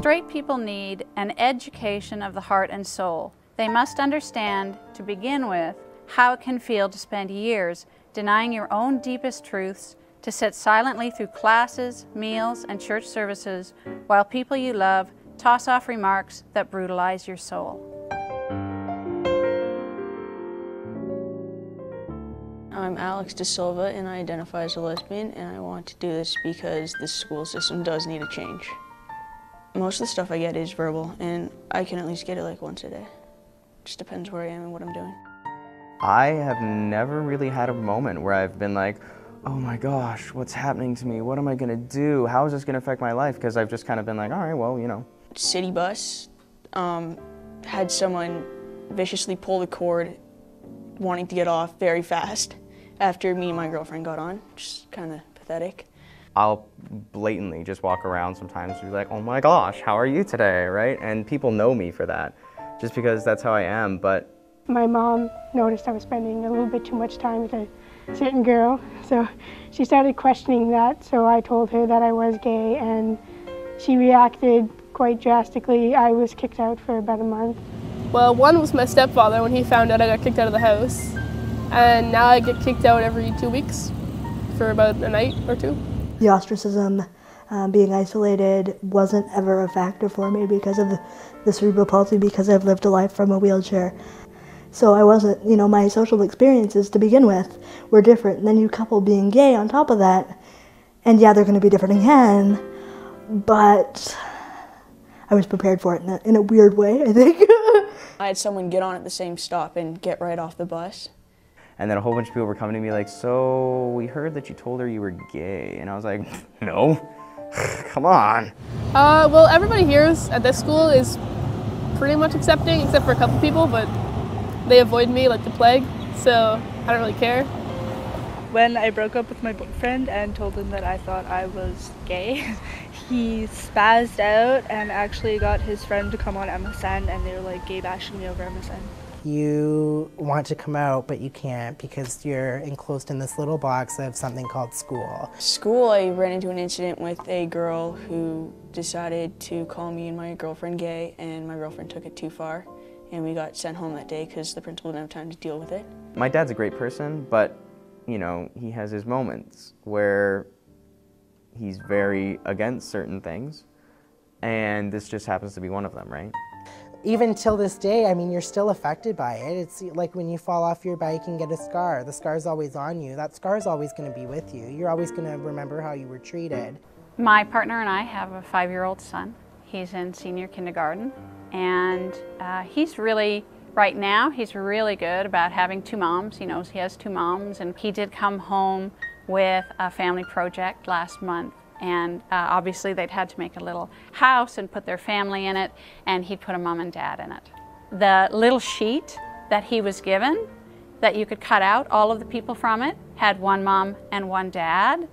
Straight people need an education of the heart and soul. They must understand, to begin with, how it can feel to spend years denying your own deepest truths, to sit silently through classes, meals, and church services while people you love toss off remarks that brutalize your soul. I'm Alex De Silva and I identify as a lesbian, and I want to do this because the school system does need a change. Most of the stuff I get is verbal, and I can at least get it like once a day. Just depends where I am and what I'm doing. I have never really had a moment where I've been like, oh my gosh, what's happening to me? What am I gonna do? How is this gonna affect my life? Because I've just kind of been like, all right, well, you know. City bus had someone viciously pull the cord wanting to get off very fast after me and my girlfriend got on, just kind of pathetic. I'll blatantly just walk around sometimes and be like, oh my gosh, how are you today, right? And people know me for that, just because that's how I am, but. My mom noticed I was spending a little bit too much time with a certain girl, so she started questioning that, so I told her that I was gay, and she reacted quite drastically. I was kicked out for about a month. Well, one was my stepfather. When he found out, I got kicked out of the house. And now I get kicked out every 2 weeks for about a night or two. The ostracism, being isolated, wasn't ever a factor for me because of the cerebral palsy, because I've lived a life from a wheelchair. So I wasn't, you know, my social experiences to begin with were different. And then you couple being gay on top of that, and yeah, they're going to be different again, but I was prepared for it in a weird way, I think. I had someone get on at the same stop and get right off the bus. And then a whole bunch of people were coming to me like, so we heard that you told her you were gay. And I was like, no, come on. Well, everybody here at this school is pretty much accepting, except for a couple people, but they avoid me like the plague, so I don't really care. When I broke up with my boyfriend and told him that I thought I was gay, he spazzed out and actually got his friend to come on MSN, and they were like gay bashing me over MSN. You want to come out, but you can't because you're enclosed in this little box of something called school. School, I ran into an incident with a girl who decided to call me and my girlfriend gay, and my girlfriend took it too far, and we got sent home that day because the principal didn't have time to deal with it. My dad's a great person, but you know, he has his moments where he's very against certain things, and this just happens to be one of them, right? Even till this day, I mean, you're still affected by it. It's like when you fall off your bike and get a scar. The scar's always on you. That scar's always going to be with you. You're always going to remember how you were treated. My partner and I have a 5-year-old son. He's in senior kindergarten, and he's really, right now, he's really good about having 2 moms. He knows he has 2 moms, and he did come home with a family project last month. And obviously they'd had to make a little house and put their family in it, and he put a mom and dad in it. The little sheet that he was given, that you could cut out all of the people from it, had 1 mom and 1 dad.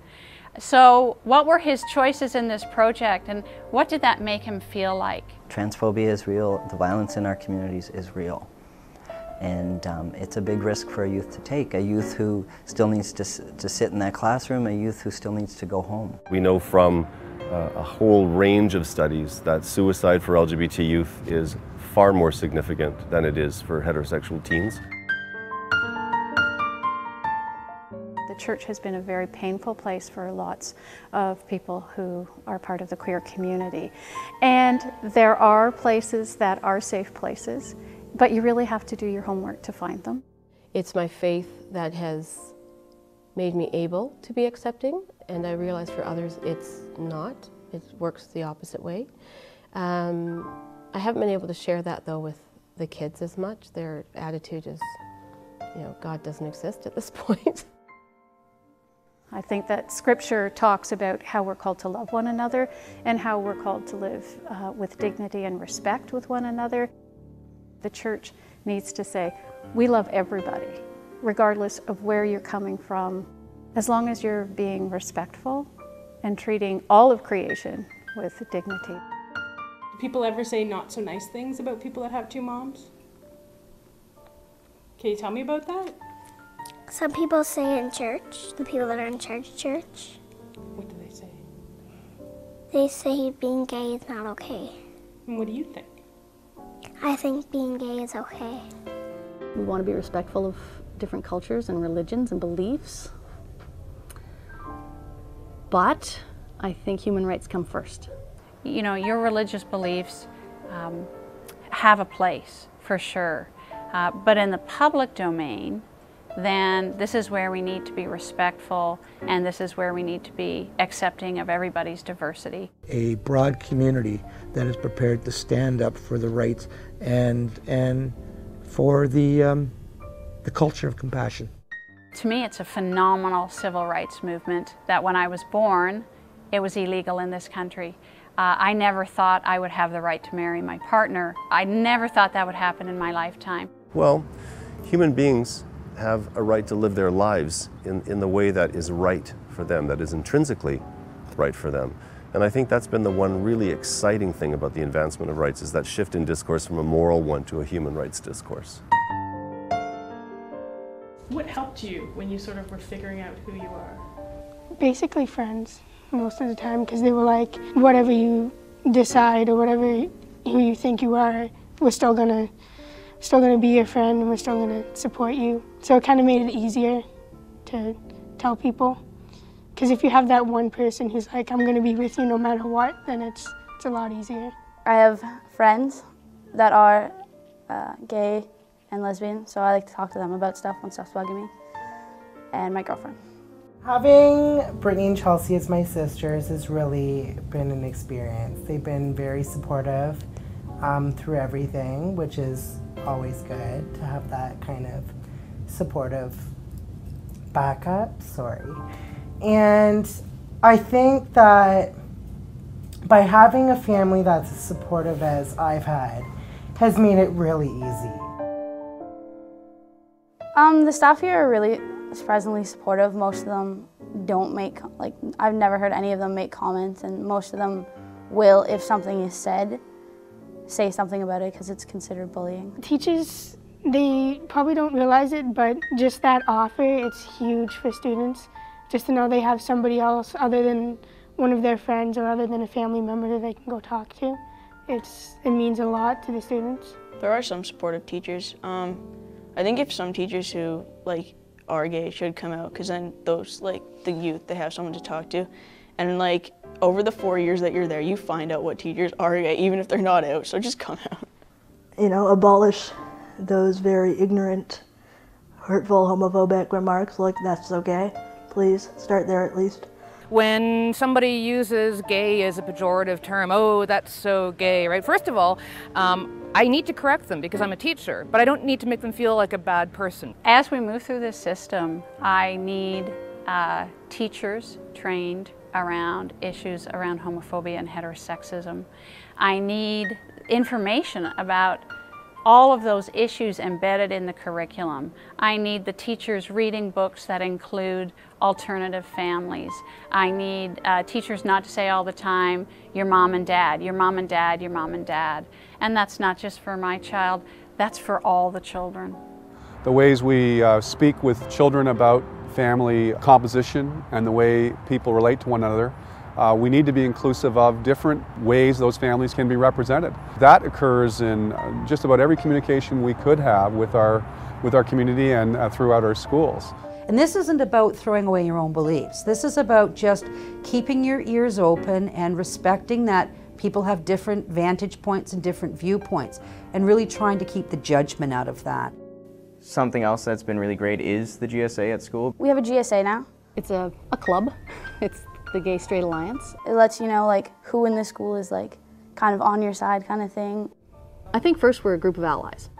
So what were his choices in this project, and what did that make him feel like? Transphobia is real, the violence in our communities is real. And it's a big risk for a youth to take, a youth who still needs to sit in that classroom, a youth who still needs to go home. We know from a whole range of studies that suicide for LGBT youth is far more significant than it is for heterosexual teens. The church has been a very painful place for lots of people who are part of the queer community. And there are places that are safe places, but you really have to do your homework to find them. It's my faith that has made me able to be accepting, and I realize for others it's not. It works the opposite way. I haven't been able to share that though with the kids as much. Their attitude is, you know, God doesn't exist at this point. I think that Scripture talks about how we're called to love one another and how we're called to live with dignity and respect with one another. The church needs to say, we love everybody, regardless of where you're coming from, as long as you're being respectful and treating all of creation with dignity. Do people ever say not so nice things about people that have 2 moms? Can you tell me about that? Some people say in church, the people that are in church. What do they say? They say being gay is not okay. And what do you think? I think being gay is okay. We want to be respectful of different cultures and religions and beliefs. But I think human rights come first. You know, your religious beliefs have a place, for sure. But in the public domain, then this is where we need to be respectful, and this is where we need to be accepting of everybody's diversity. A broad community that is prepared to stand up for the rights and for the culture of compassion. To me, it's a phenomenal civil rights movement that when I was born, it was illegal in this country. I never thought I would have the right to marry my partner. I never thought that would happen in my lifetime. Well, human beings have a right to live their lives in the way that is right for them, that is intrinsically right for them. And I think that's been the one really exciting thing about the advancement of rights, is that shift in discourse from a moral one to a human rights discourse. What helped you when you sort of were figuring out who you are? Basically friends most of the time, because they were like, whatever you decide or whatever who you think you are, we're still gonna be your friend and we're still gonna support you. So it kind of made it easier to tell people. Because if you have that one person who's like, I'm gonna be with you no matter what, then it's a lot easier. I have friends that are gay and lesbian, so I like to talk to them about stuff when stuff's bugging me, and my girlfriend. Having Brittany and Chelsea as my sisters has really been an experience. They've been very supportive through everything, which is always good to have that kind of supportive backup, And I think that by having a family that's as supportive as I've had has made it really easy. The staff here are really surprisingly supportive. Most of them don't make, I've never heard any of them make comments, and most of them will, if something is said, say something about it because it's considered bullying. Teachers, they probably don't realize it, but just that offer, it's huge for students. Just to know they have somebody else other than one of their friends or other than a family member that they can go talk to. It means a lot to the students. There are some supportive teachers. I think if some teachers who are gay should come out, because then those the youth, they have someone to talk to, and over the 4 years that you're there, you find out what teachers are gay, even if they're not out. So just come out. You know, abolish those very ignorant, hurtful, homophobic remarks like that's okay. Please start there at least. When somebody uses gay as a pejorative term, oh, that's so gay, right? First of all, I need to correct them because I'm a teacher, but I don't need to make them feel like a bad person. As we move through this system, I need teachers trained around issues around homophobia and heterosexism. I need information about all of those issues embedded in the curriculum. I need the teachers reading books that include alternative families. I need teachers not to say all the time, your mom and dad, your mom and dad, your mom and dad. And that's not just for my child, that's for all the children. The ways we speak with children about family composition and the way people relate to one another, we need to be inclusive of different ways those families can be represented. That occurs in just about every communication we could have with our community and throughout our schools. And this isn't about throwing away your own beliefs. This is about just keeping your ears open and respecting that people have different vantage points and different viewpoints, and really trying to keep the judgment out of that. Something else that's been really great is the GSA at school. We have a GSA now. It's a club. It's the Gay Straight Alliance. It lets you know who in the school is kind of on your side kind of thing. I think first we're a group of allies,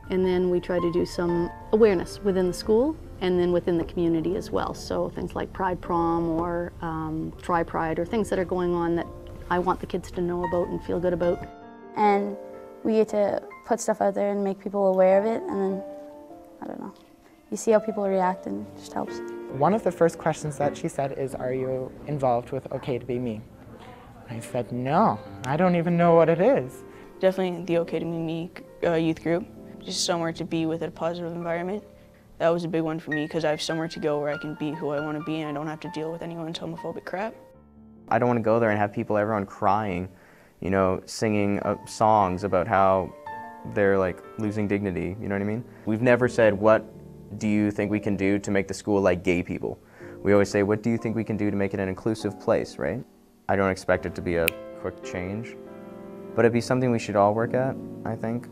and then we try to do some awareness within the school and then within the community as well. So things like Pride Prom or Try Pride, or things that are going on that I want the kids to know about and feel good about. And we get to put stuff out there and make people aware of it, and then, I don't know, you see how people react and it just helps. One of the first questions that she said is, are you involved with OK to Be Me? I said, no, I don't even know what it is. Definitely the OK to Be Me youth group, just somewhere to be with a positive environment. That was a big one for me because I have somewhere to go where I can be who I want to be and I don't have to deal with anyone's homophobic crap. I don't want to go there and have everyone crying you know, singing songs about how they're like losing dignity, you know what I mean? We've never said, what do you think we can do to make the school like gay people? We always say, what do you think we can do to make it an inclusive place, right? I don't expect it to be a quick change, but it'd be something we should all work at, I think.